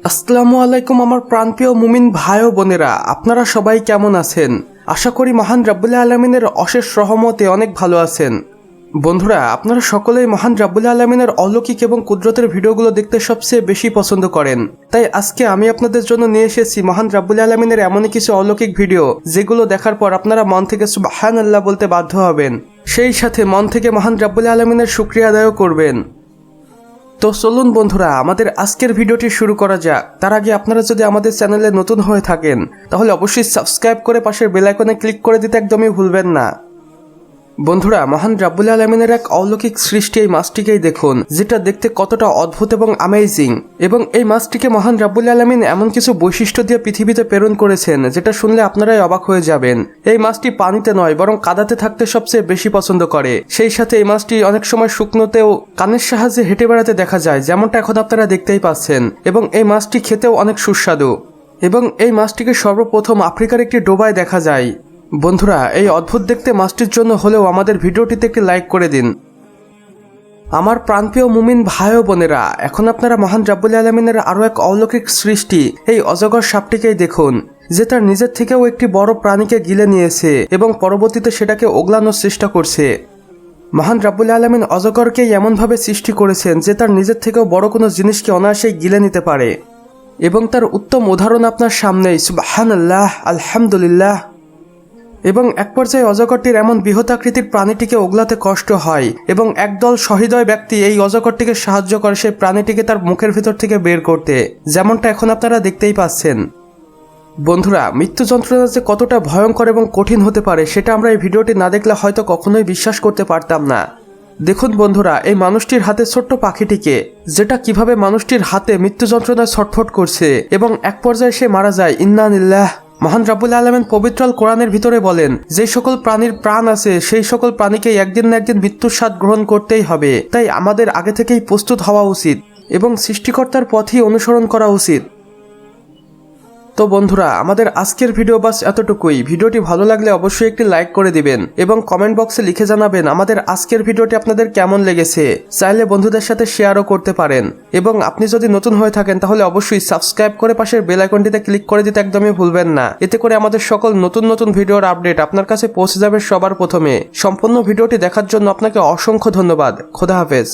আসসালামু আলাইকুম আমার প্রাণপ্রিয় মুমিন ভাই ও বোনেরা, আপনারা সবাই কেমন আছেন? আশা করি মহান রাব্বুল আলামিনের অশেষ রহমতে অনেক ভালো আছেন। বন্ধুরা, আপনারা সকলেই মহান রাব্বুল আলামিনের অলৌকিক এবং কুদরতের ভিডিওগুলো দেখতে সবচেয়ে বেশি পছন্দ করেন। তাই আজকে আমি আপনাদের জন্য নিয়ে এসেছি মহান রাব্বুল আলামিনের এমনই কিছু অলৌকিক ভিডিও, যেগুলো দেখার পর আপনারা মন থেকে সুবহানাল্লাহ বলতে বাধ্য হবেন, সেই সাথে মন থেকে মহান রাব্বুল আলামিনের শুকরিয়া আদায় করবেন। তো চলুন বন্ধুরা, আমাদের আজকের ভিডিওটি শুরু করা যাক। তার আগে আপনারা যদি আমাদের চ্যানেলে নতুন হয়ে থাকেন তাহলে অবশ্যই সাবস্ক্রাইব করে পাশের বেল আইকনে ক্লিক করে দিতে একদমই ভুলবেন না। বন্ধুরা, মহান রাব্বুল আলামিনের এক অলৌকিক সৃষ্টি এই মাছটিকেই দেখুন, যেটা দেখতে কতটা অদ্ভুত এবং অ্যামেজিং। এবং এই মাছটিকে মহান রাব্বুল আলামিন এমন কিছু বৈশিষ্ট্য দিয়ে পৃথিবীতে প্রেরণ করেছেন যেটা শুনলে আপনারাই অবাক হয়ে যাবেন। এই মাছটি পানিতে নয় বরং কাদাতে থাকতে সবচেয়ে বেশি পছন্দ করে। সেই সাথে এই মাছটি অনেক সময় শুকনোতেও কানের সাহায্যে হেঁটে বেড়াতে দেখা যায়, যেমনটা এখন আপনারা দেখতেই পাচ্ছেন। এবং এই মাছটি খেতেও অনেক সুস্বাদু। এবং এই মাছটিকে সর্বপ্রথম আফ্রিকার একটি ডোবায় দেখা যায়। বন্ধুরা, এই অদ্ভুত দেখতে মাছটির জন্য হলেও আমাদের ভিডিওটিতে একটি লাইক করে দিন। আমার প্রাণপ্রিয় মুমিন ভাই ও বোনেরা, এখন আপনারা মহান রাব্বুল আলামিনের আরও এক অলৌকিক সৃষ্টি এই অজগর সাপটিকেই দেখুন, যে তার নিজের থেকেও একটি বড় প্রাণীকে গিলে নিয়েছে এবং পরবর্তীতে সেটাকে ওগলানোর চেষ্টা করছে। মহান রাব্বুল আলামিন অজগরকেই এমনভাবে সৃষ্টি করেছেন যে তার নিজের থেকেও বড় কোনো জিনিসকে অনায়াসেই গিলে নিতে পারে। এবং তার উত্তম উদাহরণ আপনার সামনেই, সুবহানাল্লাহ, আলহামদুলিল্লাহ। এবং এক পর্যায়ে অজগরটির এমন বৃহদাকৃতির প্রাণীটিকে ওগলাতে কষ্ট হয় এবং একদল সহৃদয় ব্যক্তি এই অজগরটিকে সাহায্য করে সেই প্রাণীটিকে তার মুখের ভিতর থেকে বের করতে, যেমনটা এখন আপনারা দেখতেই পাচ্ছেন। বন্ধুরা, মৃত্যু যন্ত্রণা যে কতটা ভয়ঙ্কর এবং কঠিন হতে পারে সেটা আমরা এই ভিডিওটি না দেখলে হয়তো কখনোই বিশ্বাস করতে পারতাম না। দেখুন বন্ধুরা, এই মানুষটির হাতে ছোট্ট পাখিটিকে, যেটা কিভাবে মানুষটির হাতে মৃত্যু যন্ত্রণায় ছটফট করছে এবং এক পর্যায়ে সে মারা যায়। ইন্না লিল্লাহ। মহান রাব্বুল আলামিন পবিত্র আল কোরআনের ভিতরে বলেন, যে সকল প্রাণীর প্রাণ আছে সেই সকল প্রাণীকে একদিন না একদিন মৃত্যুর স্বাদ গ্রহণ করতেই হবে। তাই আমাদের আগে থেকেই প্রস্তুত হওয়া উচিত এবং সৃষ্টিকর্তার পথই অনুসরণ করা উচিত। তো বন্ধুরা, আমাদের আজকের ভিডিও বাস এতটুকুই। ভিডিওটি ভালো লাগলে অবশ্যই একটি লাইক করে দিবেন এবং কমেন্ট বক্সে লিখে জানাবেন আমাদের আজকের ভিডিওটি আপনাদের কেমন লেগেছে। চাইলে বন্ধুদের সাথে শেয়ারও করতে পারেন। এবং আপনি যদি নতুন হয়ে থাকেন তাহলে অবশ্যই সাবস্ক্রাইব করে পাশের বেল আইকনটিতে ক্লিক করে দিতে একদমই ভুলবেন না। এতে করে আমাদের সকল নতুন নতুন ভিডিওর আপডেট আপনার কাছে পৌঁছে যাবে সবার প্রথমে। সম্পূর্ণ ভিডিওটি দেখার জন্য আপনাকে অসংখ্য ধন্যবাদ। খোদা হাফেজ।